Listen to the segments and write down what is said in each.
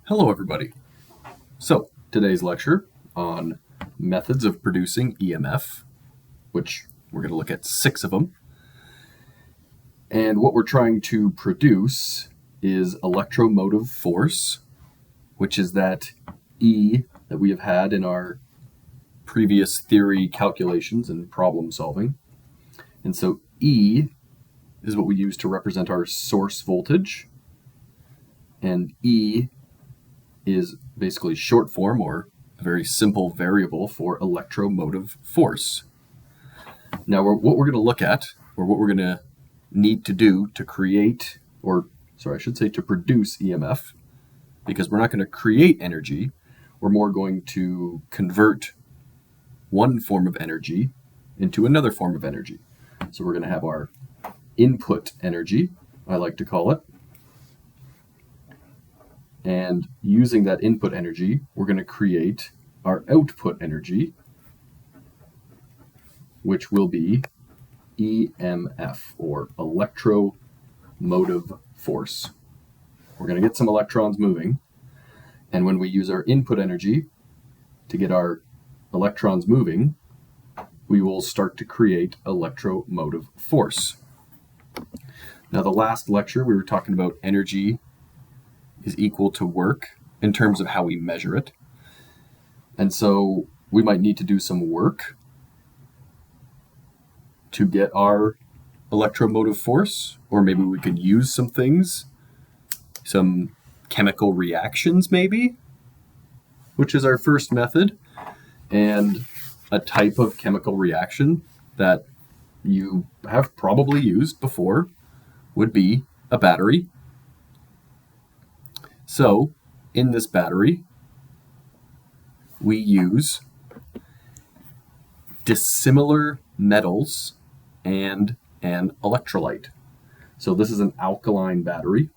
Hello everybody. So today's lecture on methods of producing EMF, which we're going to look at 6 of them. And what we're trying to produce is electromotive force, which is that E that we have had in our previous theory calculations and problem solving. And so E is what we use to represent our source voltage, and E is basically short form or a very simple variable for electromotive force. Now, what we're going to look at, or what we're going to need to do to create, to produce EMF, because we're not going to create energy, we're more going to convert one form of energy into another form of energy. So we're going to have our input energy, I like to call it. And using that input energy, we're going to create our output energy, which will be EMF, or electromotive force. We're going to get some electrons moving, and when we use our input energy to get our electrons moving, we will start to create electromotive force. Now, the last lecture we were talking about energy is equal to work in terms of how we measure it. And so we might need to do some work to get our electromotive force, or maybe we could use some things, some chemical reactions maybe, which is our first method. And a type of chemical reaction that you have probably used before would be a battery. So, in this battery, we use dissimilar metals and an electrolyte. So this is an alkaline battery.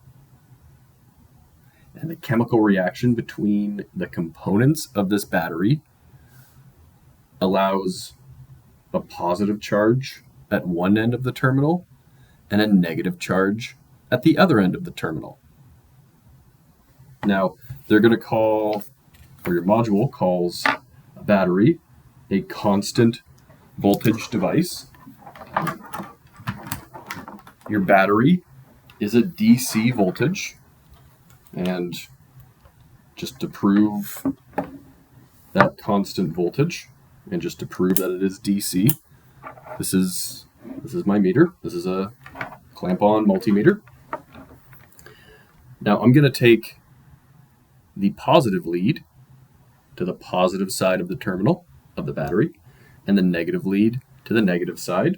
And the chemical reaction between the components of this battery allows a positive charge at one end of the terminal and a negative charge at the other end of the terminal. Now, they're going to call, or your module calls a battery a constant voltage device. Your battery is a DC voltage, and just to prove that constant voltage, and just to prove that it is DC, this is my meter. This is a clamp-on multimeter. Now, I'm going to take the positive lead to the positive side of the terminal of the battery, and the negative lead to the negative side.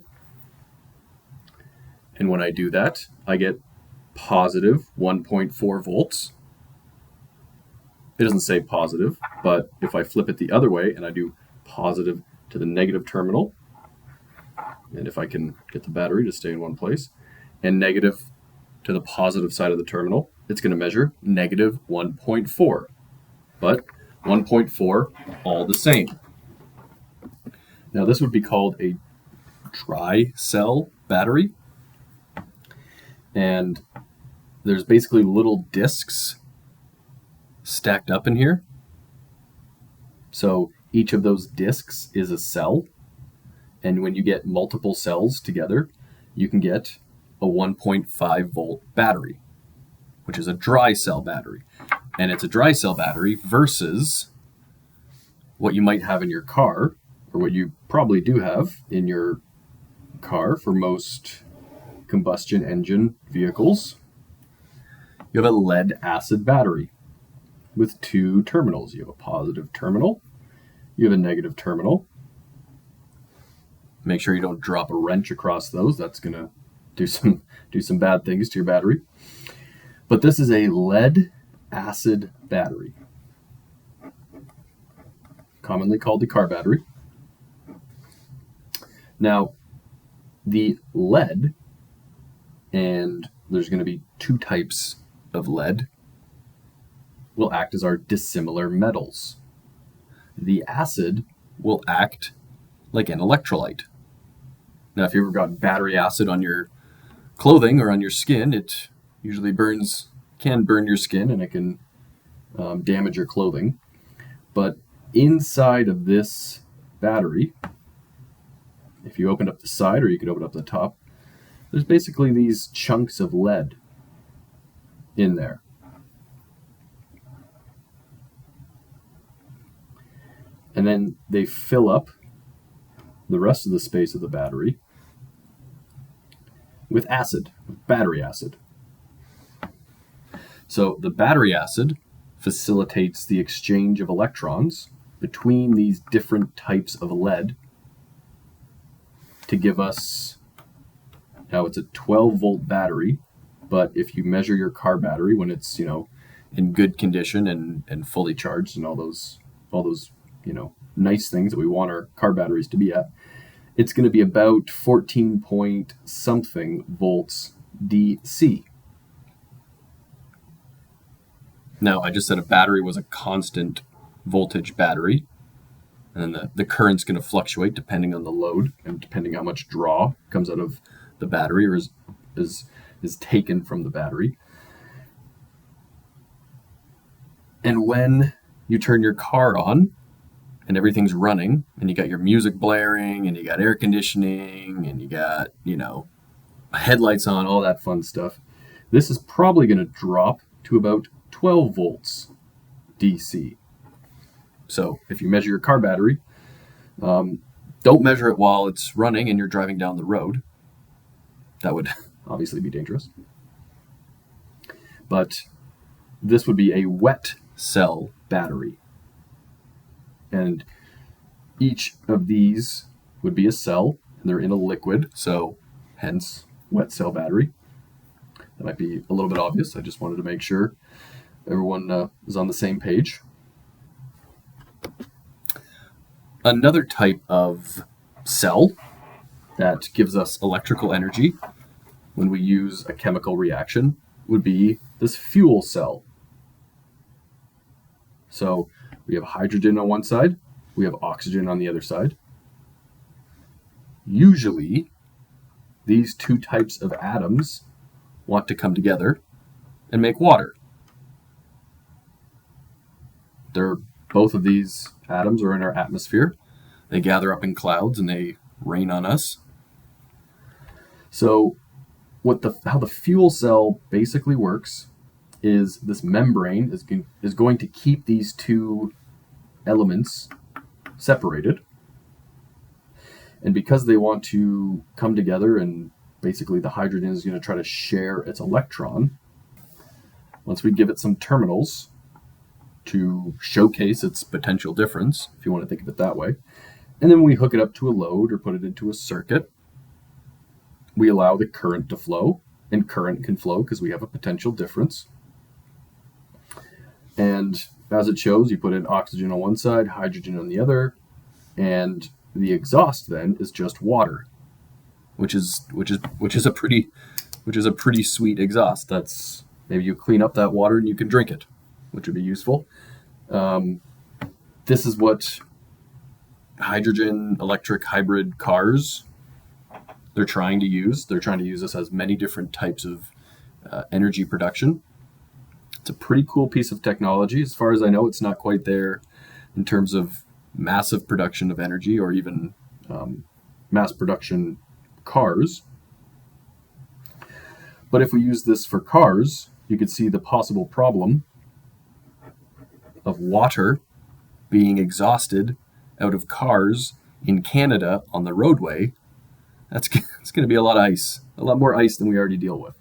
And when I do that, I get positive 1.4 volts. It doesn't say positive, but if I flip it the other way and I do positive to the negative terminal, and if I can get the battery to stay in one place, and negative to the positive side of the terminal, it's going to measure negative 1.4, but 1.4 all the same. Now, this would be called a dry cell battery, and there's basically little discs stacked up in here. So each of those discs is a cell, and when you get multiple cells together, you can get a 1.5 volt battery, which is a dry cell battery. And it's a dry cell battery versus what you might have in your car, or what you probably do have in your car for most combustion engine vehicles. You have a lead acid battery with 2 terminals. You have a positive terminal, you have a negative terminal. Make sure you don't drop a wrench across those. That's going to do some bad things to your battery. But this is a lead acid battery, commonly called the car battery. Now, the lead, and there's going to be 2 types of lead, will act as our dissimilar metals. The acid will act like an electrolyte. Now, if you ever got battery acid on your clothing or on your skin, it usually can burn your skin, and it can damage your clothing. But inside of this battery, if you open up the side or you could open up the top, there's basically these chunks of lead in there. And then they fill up the rest of the space of the battery with acid, battery acid. So the battery acid facilitates the exchange of electrons between these different types of lead to give us, now it's a 12-volt battery, but if you measure your car battery when it's, in good condition and fully charged and all those nice things that we want our car batteries to be at, it's going to be about 14 point something volts DC. Now, I just said a battery was a constant voltage battery, and then the current's going to fluctuate depending on the load and depending how much draw comes out of the battery or is taken from the battery. And when you turn your car on and everything's running and you got your music blaring and you got air conditioning and you got, headlights on, all that fun stuff, this is probably going to drop to about 12 volts DC. So if you measure your car battery, don't measure it while it's running and you're driving down the road. That would obviously be dangerous. But this would be a wet cell battery. And each of these would be a cell, and they're in a liquid, so hence wet cell battery. That might be a little bit obvious. I just wanted to make sure everyone is on the same page. Another type of cell that gives us electrical energy when we use a chemical reaction would be this fuel cell. So we have hydrogen on one side, we have oxygen on the other side. Usually, these two types of atoms want to come together and make water. Both of these atoms are in our atmosphere. They gather up in clouds and they rain on us. So how the fuel cell basically works is this membrane is going to keep these two elements separated. And because they want to come together and basically the hydrogen is going to try to share its electron, once we give it some terminals to showcase its potential difference, if you want to think of it that way, and then we hook it up to a load or put it into a circuit, we allow the current to flow, and current can flow because we have a potential difference. And as it shows, you put in oxygen on one side, hydrogen on the other, and the exhaust then is just water, which is a pretty sweet exhaust. That's, maybe you clean up that water and you can drink it, which would be useful. This is what hydrogen electric hybrid cars they're trying to use. They're trying to use this as many different types of energy production. It's a pretty cool piece of technology. As far as I know, it's not quite there in terms of massive production of energy or even mass production cars. But if we use this for cars, you could see the possible problem of water being exhausted out of cars in Canada on the roadway. It's going to be a lot of ice, a lot more ice than we already deal with.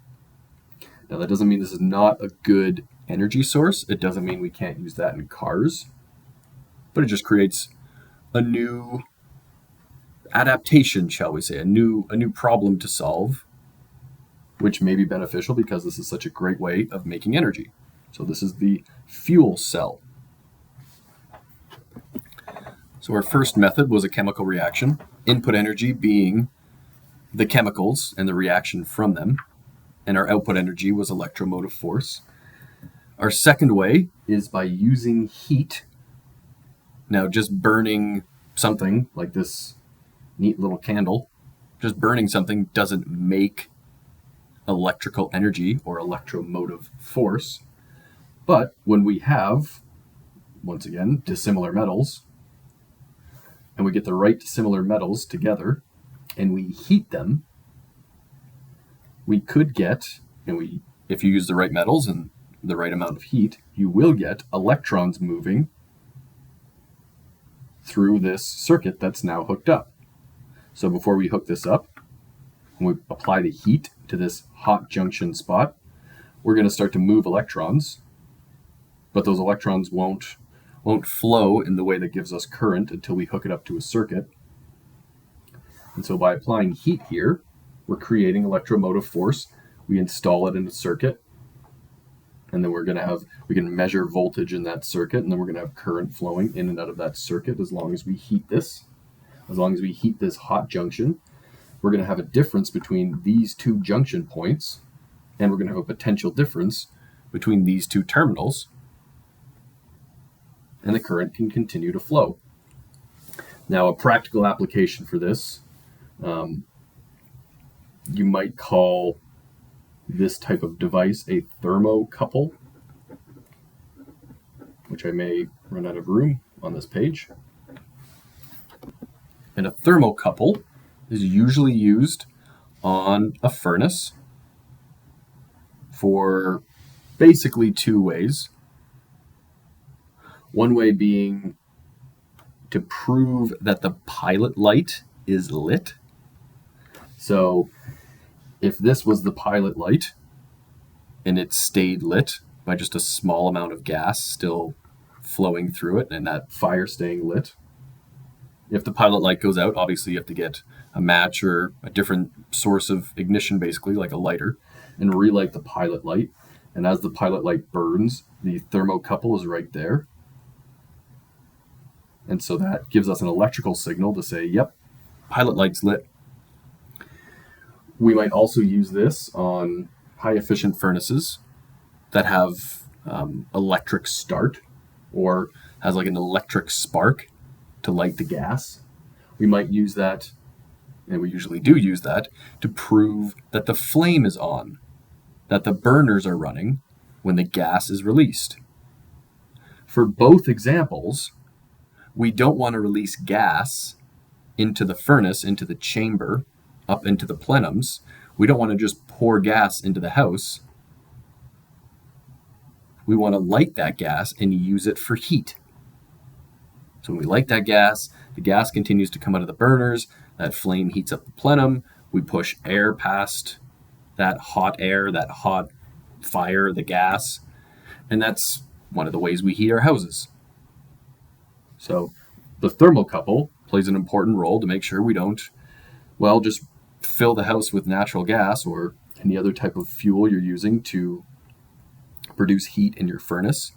Now, that doesn't mean this is not a good energy source. It doesn't mean we can't use that in cars, but it just creates a new adaptation, shall we say, a new problem to solve, which may be beneficial because this is such a great way of making energy. So this is the fuel cell. So our first method was a chemical reaction, input energy being the chemicals and the reaction from them, and our output energy was electromotive force. Our second way is by using heat. Now, just burning something like this neat little candle, just burning something doesn't make electrical energy or electromotive force, But when we have, once again, dissimilar metals, and we get the right dissimilar metals together, and we heat them, we could get, if you use the right metals and the right amount of heat, you will get electrons moving through this circuit that's now hooked up. So before we hook this up, when we apply the heat to this hot junction spot, we're going to start to move electrons, but those electrons won't flow in the way that gives us current until we hook it up to a circuit. And so by applying heat here, we're creating electromotive force. We install it in a circuit, and then we can measure voltage in that circuit, and then we're going to have current flowing in and out of that circuit as long as we heat this. As long as we heat this hot junction, we're going to have a difference between these two junction points, and we're going to have a potential difference between these two terminals, and the current can continue to flow. Now, a practical application for this, you might call this type of device a thermocouple, which I may run out of room on this page. And a thermocouple is usually used on a furnace for basically two ways. One way being to prove that the pilot light is lit. So if this was the pilot light and it stayed lit by just a small amount of gas still flowing through it and that fire staying lit, if the pilot light goes out, obviously you have to get a match or a different source of ignition, basically like a lighter, and relight the pilot light. And as the pilot light burns, the thermocouple is right there. And so that gives us an electrical signal to say, yep, pilot light's lit. We might also use this on high efficient furnaces that have electric start or has like an electric spark to light the gas. We might use that, and we usually do use that, to prove that the flame is on, that the burners are running when the gas is released. For both examples, we don't want to release gas into the furnace, into the chamber, up into the plenums. We don't want to just pour gas into the house. We want to light that gas and use it for heat. So when we light that gas, the gas continues to come out of the burners, that flame heats up the plenum, we push air past that hot air, that hot fire, the gas, and that's one of the ways we heat our houses. So the thermocouple plays an important role to make sure we don't, just fill the house with natural gas or any other type of fuel you're using to produce heat in your furnace.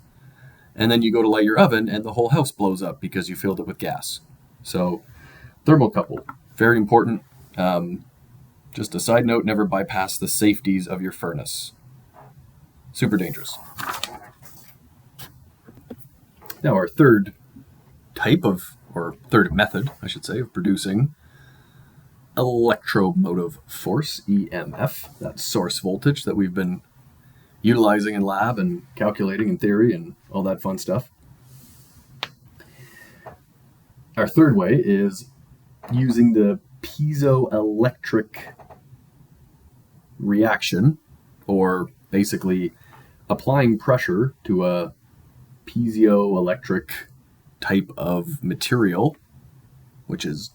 And then you go to light your oven and the whole house blows up because you filled it with gas. So thermocouple, very important. Just a side note, never bypass the safeties of your furnace. Super dangerous. Now our third method, I should say, of producing electromotive force, EMF, that source voltage that we've been utilizing in lab and calculating in theory and all that fun stuff. Our third way is using the piezoelectric reaction, or basically applying pressure to a piezoelectric type of material, which is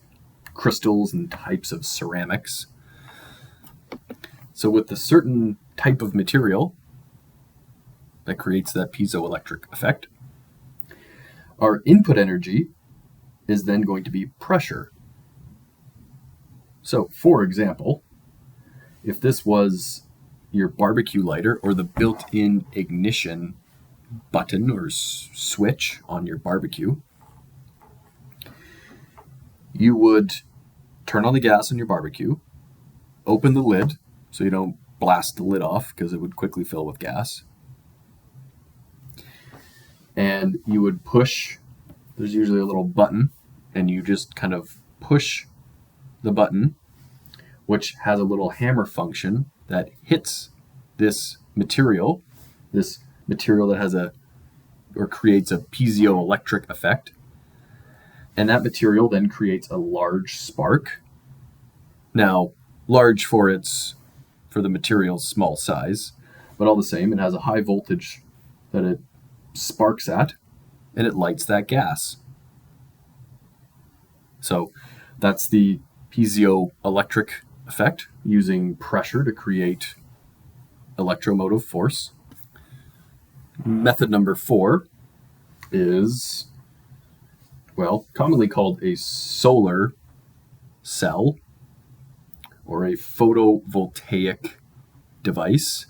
crystals and types of ceramics. So with a certain type of material that creates that piezoelectric effect, our input energy is then going to be pressure. So for example, if this was your barbecue lighter or the built-in ignition button or switch on your barbecue, you would turn on the gas on your barbecue, open the lid so you don't blast the lid off because it would quickly fill with gas, and you would push, there's usually a little button, and you just kind of push the button, which has a little hammer function that hits this material, this material that has creates a piezoelectric effect. And that material then creates a large spark. Now, large for the material's small size, but all the same, it has a high voltage that it sparks at, and it lights that gas. So that's the piezoelectric effect, using pressure to create electromotive force. Method number 4 is, well, commonly called a solar cell or a photovoltaic device.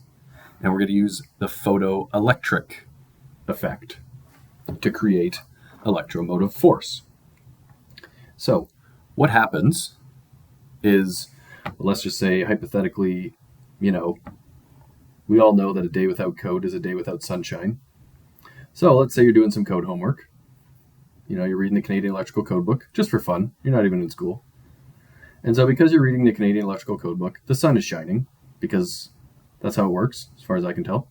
And we're going to use the photoelectric effect to create electromotive force. So what happens is, let's just say hypothetically, we all know that a day without code is a day without sunshine. So let's say you're doing some code homework. You're reading the Canadian Electrical Code Book just for fun. You're not even in school. And so because you're reading the Canadian Electrical Code Book, the sun is shining, because that's how it works, as far as I can tell.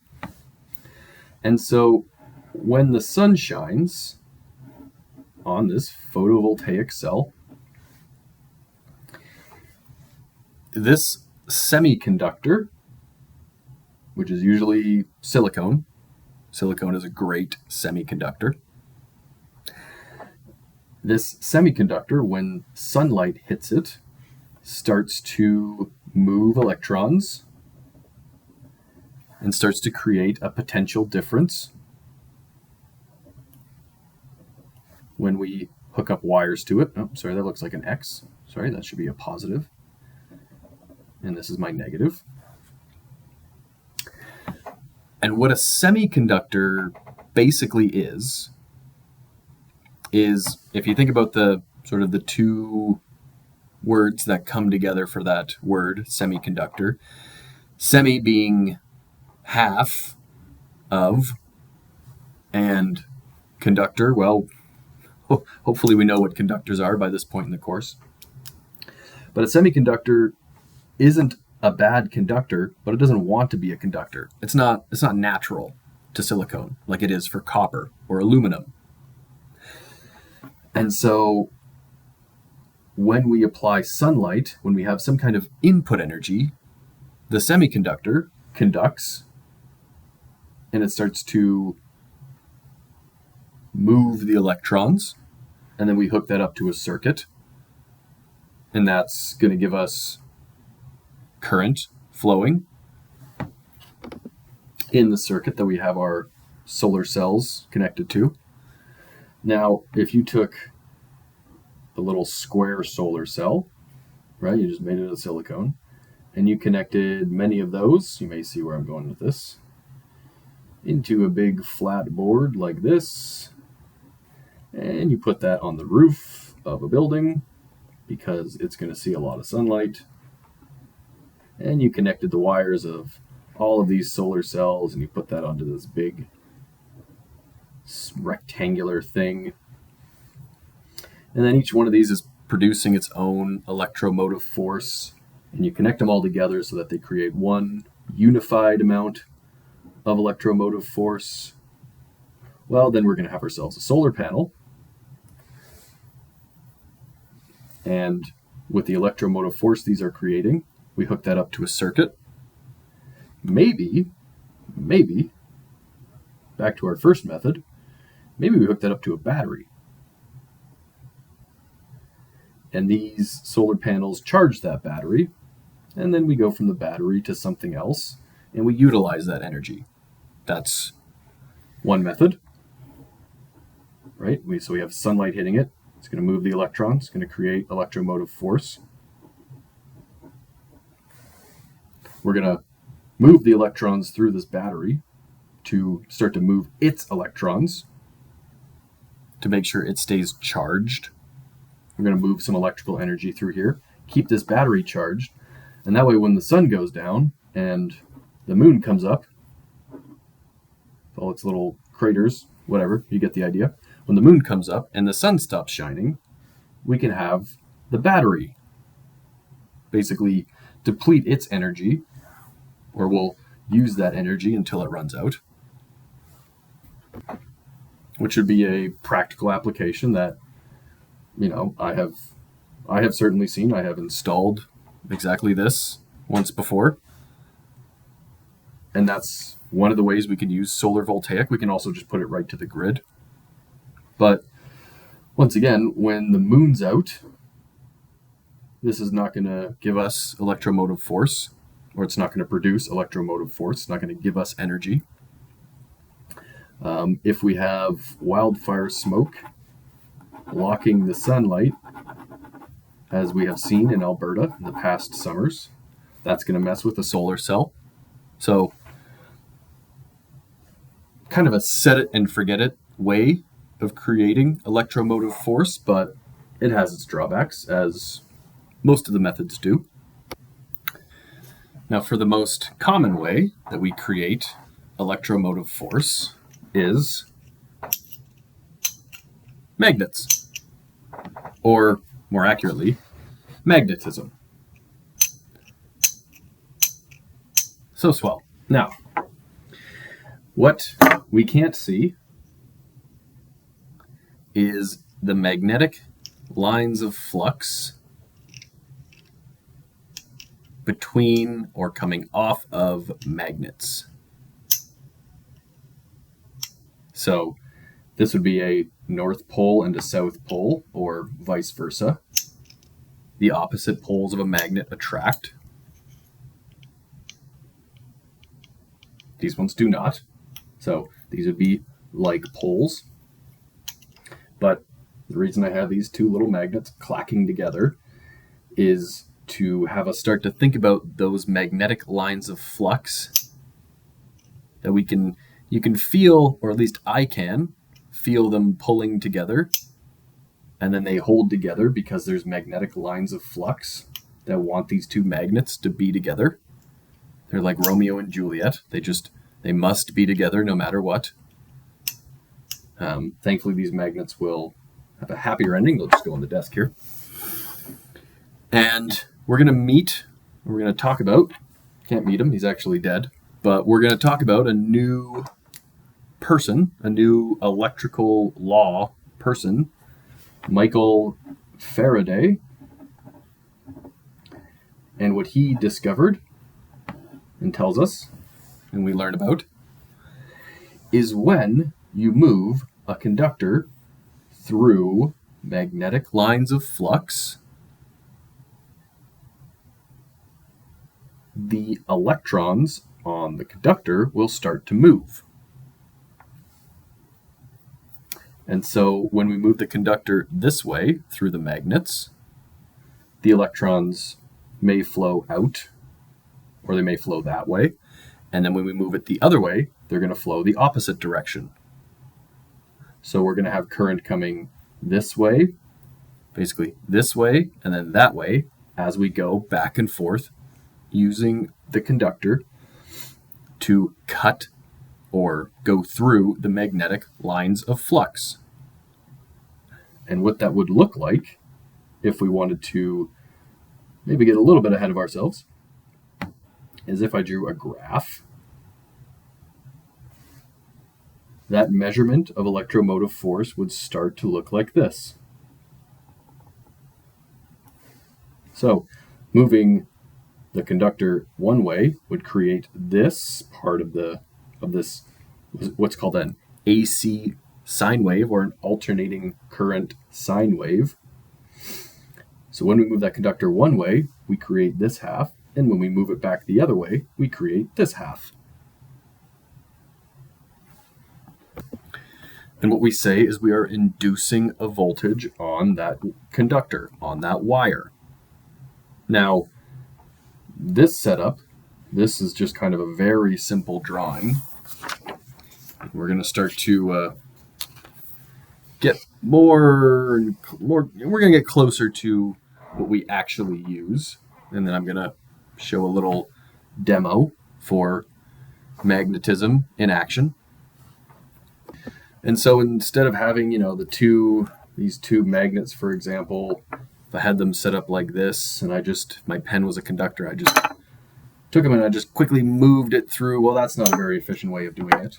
And so when the sun shines on this photovoltaic cell, this semiconductor, which is usually silicone is a great semiconductor. This semiconductor, when sunlight hits it, starts to move electrons and starts to create a potential difference. When we hook up wires to it, oh, sorry, that looks like an X. Sorry, that should be a positive. And this is my negative. And what a semiconductor basically is if you think about the sort of the two words that come together for that word, semiconductor, semi being half of, and conductor, well, hopefully we know what conductors are by this point in the course. But a semiconductor isn't a bad conductor, but it doesn't want to be a conductor. It's not natural to silicone like it is for copper or aluminum. And so when we apply sunlight, when we have some kind of input energy, the semiconductor conducts and it starts to move the electrons, and then we hook that up to a circuit, and that's going to give us current flowing in the circuit that we have our solar cells connected to. Now, if you took the little square solar cell, right, you just made it of silicone, and you connected many of those, you may see where I'm going with this, into a big flat board like this, and you put that on the roof of a building because it's going to see a lot of sunlight, and you connected the wires of all of these solar cells, and you put that onto this big rectangular thing. And then each one of these is producing its own electromotive force, and you connect them all together so that they create one unified amount of electromotive force. Well, then we're going to have ourselves a solar panel. And with the electromotive force these are creating, we hook that up to a circuit. Maybe, back to our first method, maybe we hook that up to a battery. And these solar panels charge that battery, and then we go from the battery to something else, and we utilize that energy. That's one method, right? So we have sunlight hitting it. It's going to move the electrons. It's going to create electromotive force. We're going to move the electrons through this battery to start to move its electrons to make sure it stays charged. We're going to move some electrical energy through here, keep this battery charged, and that way when the sun goes down and the moon comes up, all its little craters, whatever, you get the idea. When the moon comes up and the sun stops shining, we can have the battery basically deplete its energy, or we'll use that energy until it runs out. which would be a practical application that, you know, I have certainly seen. I have installed exactly this once before. And that's one of the ways we can use solar voltaic. We can also just put it right to the grid. But once again, when the moon's out, this is not going to give us electromotive force, or it's not going to produce electromotive force. It's not going to give us energy. If we have wildfire smoke blocking the sunlight, as we have seen in Alberta in the past summers, that's going to mess with the solar cell. So kind of a set it and forget it way of creating electromotive force, but it has its drawbacks, as most of the methods do. Now, for the most common way that we create electromotive force is magnets, or more accurately, magnetism. So swell. Now, what we can't see is the magnetic lines of flux between or coming off of magnets. So this would be a north pole and a south pole, or vice versa. The opposite poles of a magnet attract. These ones do not. So these would be like poles. But the reason I have these two little magnets clacking together is to have us start to think about those magnetic lines of flux that you can feel, or at least I can feel them pulling together, and then they hold together because there's magnetic lines of flux that want these two magnets to be together. They're like Romeo and Juliet. They must be together no matter what. Thankfully, these magnets will have a happier ending. They'll just go on the desk here. And we're going to talk about, can't meet him, he's actually dead, but we're going to talk about a new person, a new electrical law person, Michael Faraday. And what he discovered and tells us, and we learn about, is when you move a conductor through magnetic lines of flux, the electrons on the conductor will start to move. And so when we move the conductor this way through the magnets, the electrons may flow out, or they may flow that way. And then when we move it the other way, they're going to flow the opposite direction. So we're going to have current coming this way, basically this way, and then that way, as we go back and forth using the conductor to cut or go through the magnetic lines of flux. And what that would look like, if we wanted to maybe get a little bit ahead of ourselves, is if I drew a graph. That measurement of electromotive force would start to look like this. So moving the conductor one way would create this part of this, what's called an AC sine wave, or an alternating current sine wave. So when we move that conductor one way, we create this half, and when we move it back the other way, we create this half. And what we say is we are inducing a voltage on that conductor, on that wire. Now, this setup, this is just kind of a very simple drawing. We're going to start to get more, we're going to get closer to what we actually use. And then I'm going to show a little demo for magnetism in action. And so instead of having, these two magnets, for example, if I had them set up like this and my pen was a conductor, I just took them and I just quickly moved it through. Well, that's not a very efficient way of doing it.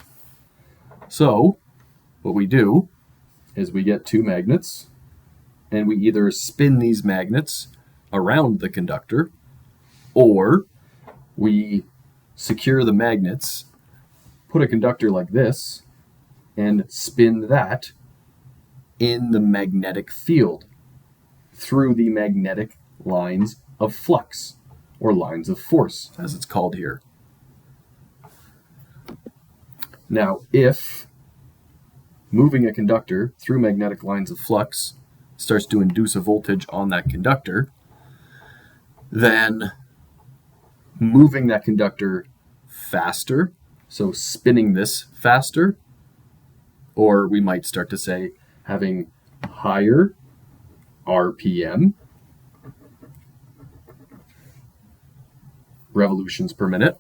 So what we do is we get two magnets, and we either spin these magnets around the conductor, or we secure the magnets, put a conductor like this, and spin that in the magnetic field through the magnetic lines of flux, or lines of force, as it's called here. Now, if moving a conductor through magnetic lines of flux starts to induce a voltage on that conductor, then moving that conductor faster, so spinning this faster, or we might start to say having higher RPM, revolutions per minute,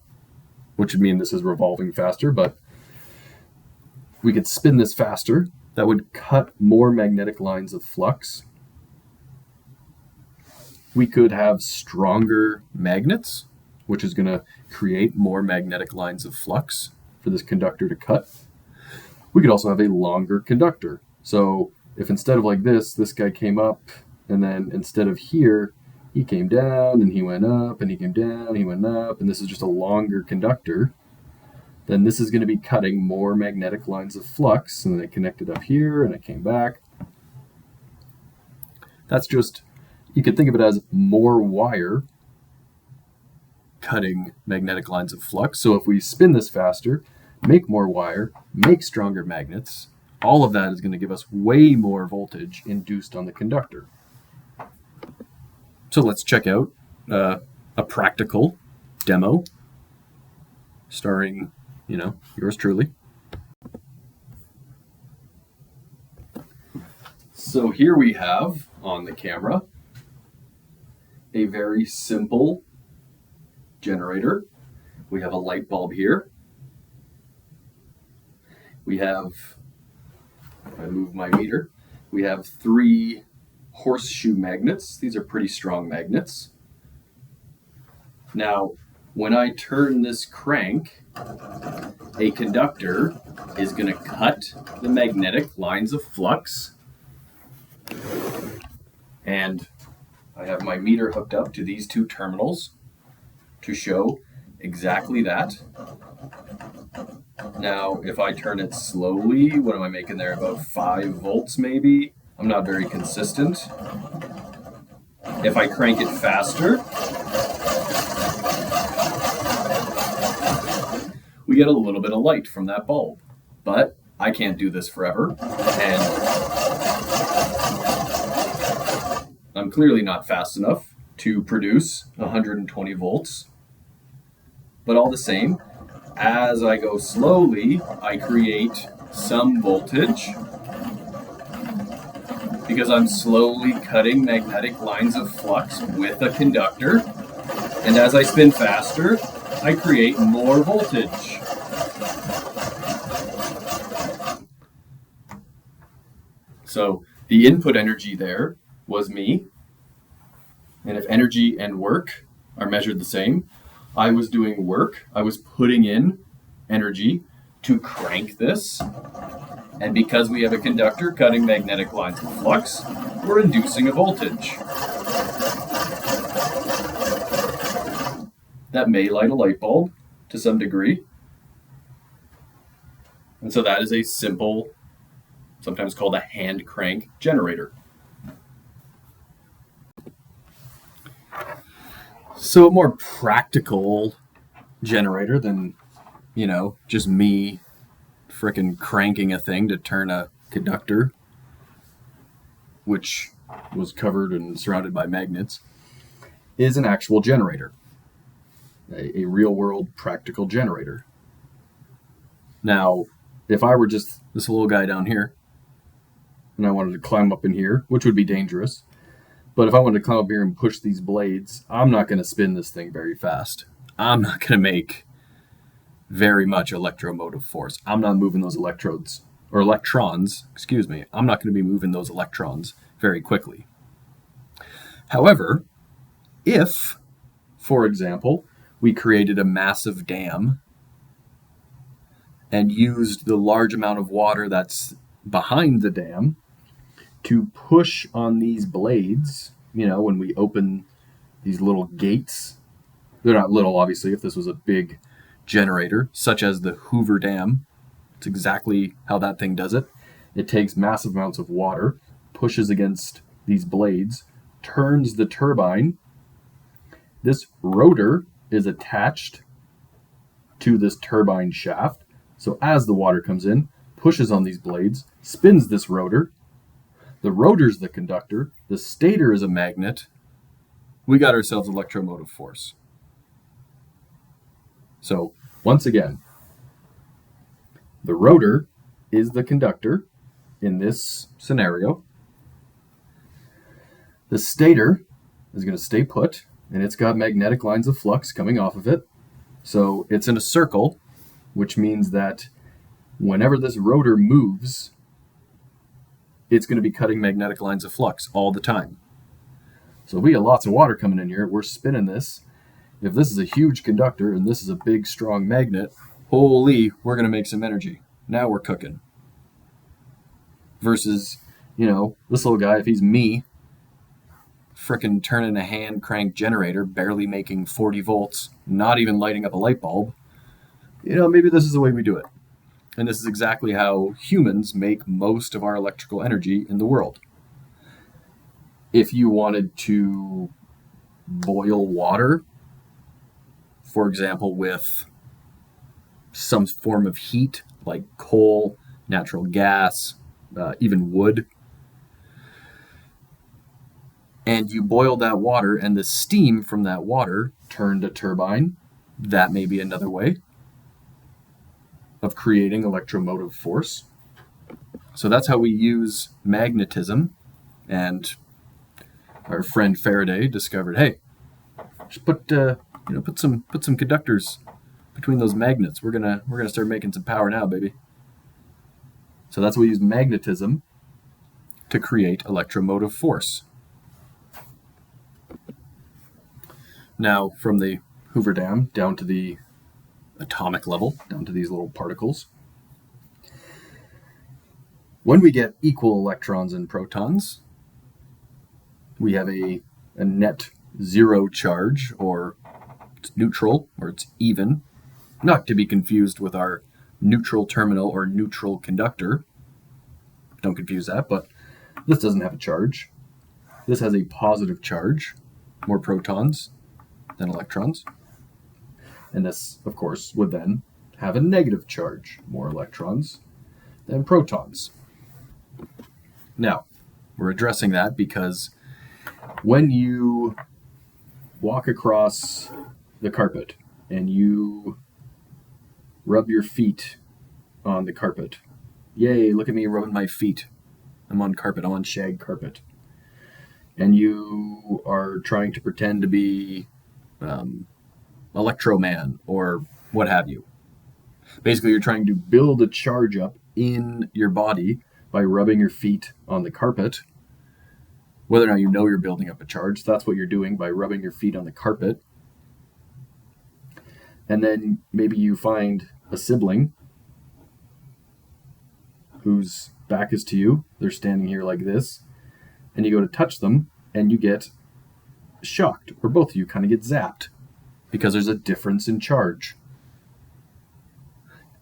which would mean this is revolving faster, but we could spin this faster. That would cut more magnetic lines of flux. We could have stronger magnets, which is going to create more magnetic lines of flux for this conductor to cut. We could also have a longer conductor. So if instead of like this guy came up, and then instead of here, he came down and he went up, and he came down, he went up, and this is just a longer conductor, then this is going to be cutting more magnetic lines of flux, and then it connected up here and it came back. That's just, you could think of it as more wire cutting magnetic lines of flux. So if we spin this faster, make more wire, make stronger magnets, all of that is going to give us way more voltage induced on the conductor. So let's check out a practical demo starring, yours truly. So here we have on the camera a very simple generator. We have a light bulb here. We have, if I move my meter, we have 3 horseshoe magnets. These are pretty strong magnets. Now, when I turn this crank, a conductor is going to cut the magnetic lines of flux. And I have my meter hooked up to these 2 terminals to show exactly that. Now, if I turn it slowly, what am I making there? About 5 volts maybe? I'm not very consistent. If I crank it faster, we get a little bit of light from that bulb. But I can't do this forever, and I'm clearly not fast enough to produce 120 volts. But all the same, as I go slowly, I create some voltage because I'm slowly cutting magnetic lines of flux with a conductor. And as I spin faster, I create more voltage. So the input energy there was me. And if energy and work are measured the same, I was doing work. I was putting in energy to crank this. And because we have a conductor cutting magnetic lines of flux, we're inducing a voltage. That may light a light bulb to some degree. And so that is a simple, sometimes called a hand crank generator. So a more practical generator than, just me frickin' cranking a thing to turn a conductor, which was covered and surrounded by magnets, is an actual generator. A real-world practical generator. Now, if I were just this little guy down here, and I wanted to climb up in here, which would be dangerous, but if I wanted to climb up here and push these blades, I'm not going to spin this thing very fast. I'm not going to make very much electromotive force. I'm not moving those electrons. I'm not going to be moving those electrons very quickly. However, if, for example, we created a massive dam and used the large amount of water that's behind the dam to push on these blades. When we open these little gates, they're not little, obviously. If this was a big generator, such as the Hoover Dam, it's exactly how that thing does it. It takes massive amounts of water, pushes against these blades, turns the turbine. This rotor is attached to this turbine shaft. So as the water comes in, pushes on these blades, spins this rotor. The rotor's the conductor. The stator is a magnet. We got ourselves electromotive force. So once again, the rotor is the conductor in this scenario. The stator is going to stay put, and it's got magnetic lines of flux coming off of it. So it's in a circle, which means that whenever this rotor moves, it's going to be cutting magnetic lines of flux all the time. So we got lots of water coming in here. We're spinning this. If this is a huge conductor and this is a big, strong magnet, holy, we're going to make some energy. Now we're cooking. Versus, this little guy, if he's me, frickin' turning a hand crank generator, barely making 40 volts, not even lighting up a light bulb, maybe this is the way we do it. And this is exactly how humans make most of our electrical energy in the world. If you wanted to boil water, for example, with some form of heat, like coal, natural gas, even wood, and you boil that water and the steam from that water turned a turbine, that may be another way of creating electromotive force. So that's how we use magnetism. And our friend Faraday discovered, hey, just put some conductors between those magnets. We're gonna start making some power now, baby. So that's why we use magnetism to create electromotive force. Now, from the Hoover Dam down to the atomic level, down to these little particles, when we get equal electrons and protons, we have a net zero charge, or it's neutral, or it's even, not to be confused with our neutral terminal or neutral conductor. Don't confuse that, but this doesn't have a charge. This has a positive charge, more protons than electrons. And this, of course, would then have a negative charge, more electrons than protons. Now, we're addressing that because when you walk across the carpet and you rub your feet on the carpet, yay, look at me rubbing my feet. I'm on carpet, I'm on shag carpet. And you are trying to pretend to be Electro Man or what have you. Basically, you're trying to build a charge up in your body by rubbing your feet on the carpet. Whether or not you know you're building up a charge, that's what you're doing by rubbing your feet on the carpet. And then maybe you find a sibling whose back is to you. They're standing here like this. And you go to touch them and you get shocked, or both of you kind of get zapped because there's a difference in charge.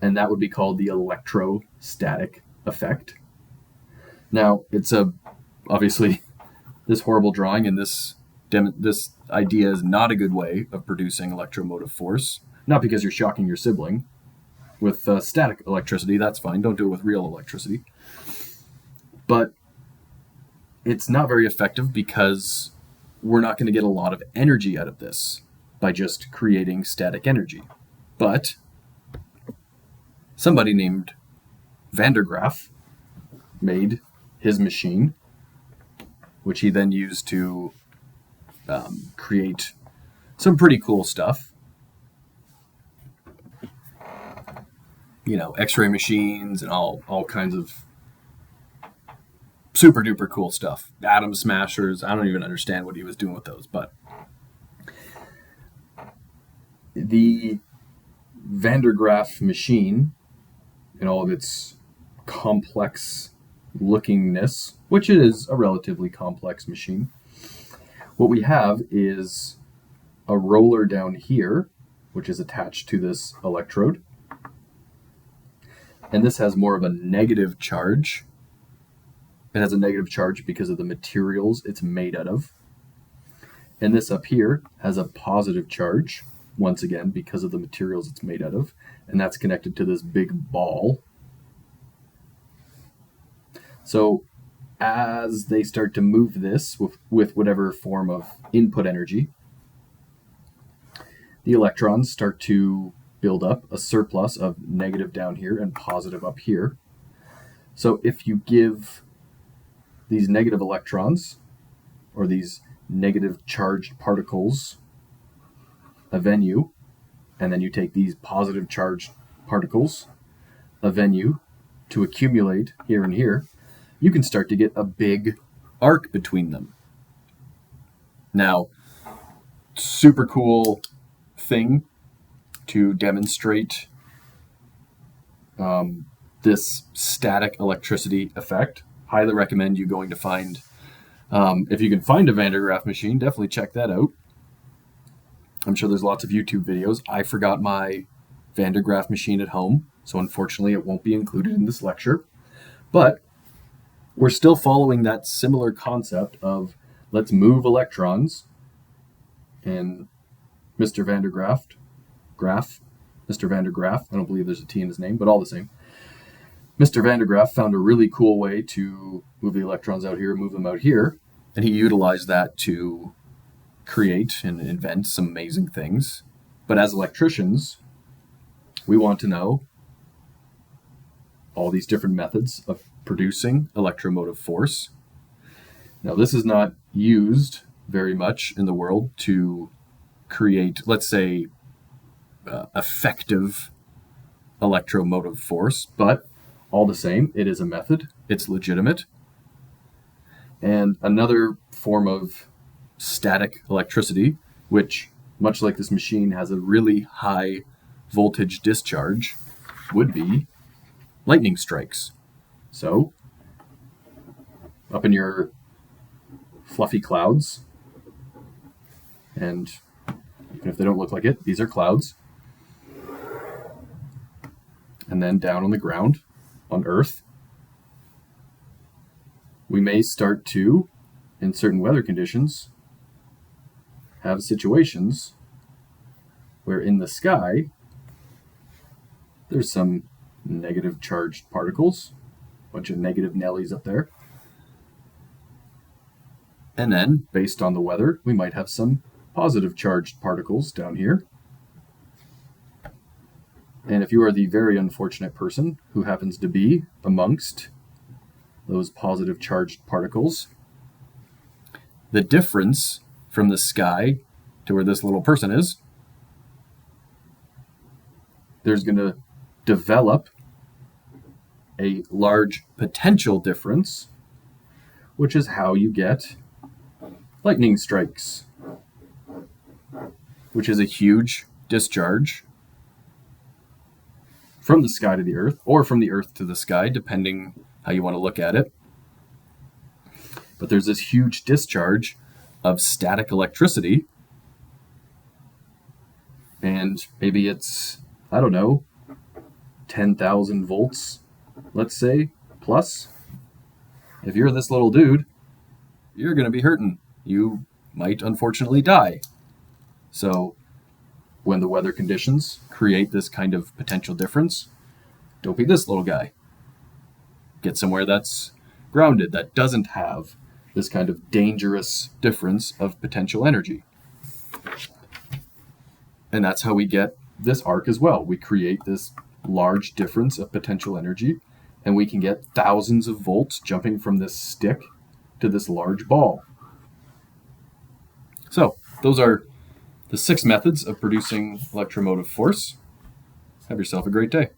And that would be called the electrostatic effect. Now, it's obviously this horrible drawing and this idea is not a good way of producing electromotive force. Not because you're shocking your sibling. With static electricity, that's fine. Don't do it with real electricity. But it's not very effective because we're not going to get a lot of energy out of this by just creating static energy. But somebody named Van der Graaf made his machine, which he then used to create some pretty cool stuff. X-ray machines and all kinds of super duper cool stuff. Atom smashers. I don't even understand what he was doing with those, but the Van der Graaf machine and all of its complex lookingness, which is a relatively complex machine, what we have is a roller down here, which is attached to this electrode. And this has more of a negative charge. It has a negative charge because of the materials it's made out of. And this up here has a positive charge, once again, because of the materials it's made out of. And that's connected to this big ball. So as they start to move this with whatever form of input energy, the electrons start to build up a surplus of negative down here and positive up here. So if you give these negative electrons, or these negative charged particles, a venue, and then you take these positive charged particles, a venue, to accumulate here and here, you can start to get a big arc between them. Now, super cool thing to demonstrate this static electricity effect. Highly recommend you going to find, if you can find a Van de Graaff machine, definitely check that out. I'm sure there's lots of YouTube videos. I forgot my Van de Graaff machine at home, so unfortunately it won't be included in this lecture. But we're still following that similar concept of let's move electrons. And Mr. Van de Graaff, Mr. Van de Graaff, I don't believe there's a T in his name, but all the same. Mr. Van de Graaff found a really cool way to move the electrons out here, move them out here, and he utilized that to create and invent some amazing things. But as electricians, we want to know all these different methods of producing electromotive force. Now, this is not used very much in the world to create, let's say, effective electromotive force, but all the same, it is a method. It's legitimate. And another form of static electricity, which, much like this machine, has a really high voltage discharge, would be lightning strikes. So, up in your fluffy clouds, and even if they don't look like it, these are clouds. And then down on the ground, on Earth, we may start to, in certain weather conditions, have situations where in the sky, there's some negative charged particles, a bunch of negative Nellies up there. And then, based on the weather, we might have some positive charged particles down here. And if you are the very unfortunate person who happens to be amongst those positive charged particles, the difference from the sky to where this little person is, there's going to develop a large potential difference, which is how you get lightning strikes, which is a huge discharge from the sky to the earth, or from the earth to the sky, depending how you want to look at it. But there's this huge discharge of static electricity, and maybe it's, I don't know, 10,000 volts, let's say, plus. If you're this little dude, you're going to be hurting. You might unfortunately die. So when the weather conditions create this kind of potential difference, don't be this little guy. Get somewhere that's grounded, that doesn't have this kind of dangerous difference of potential energy. And that's how we get this arc as well. We create this large difference of potential energy, and we can get thousands of volts jumping from this stick to this large ball. So those are the 6 methods of producing electromotive force. Have yourself a great day.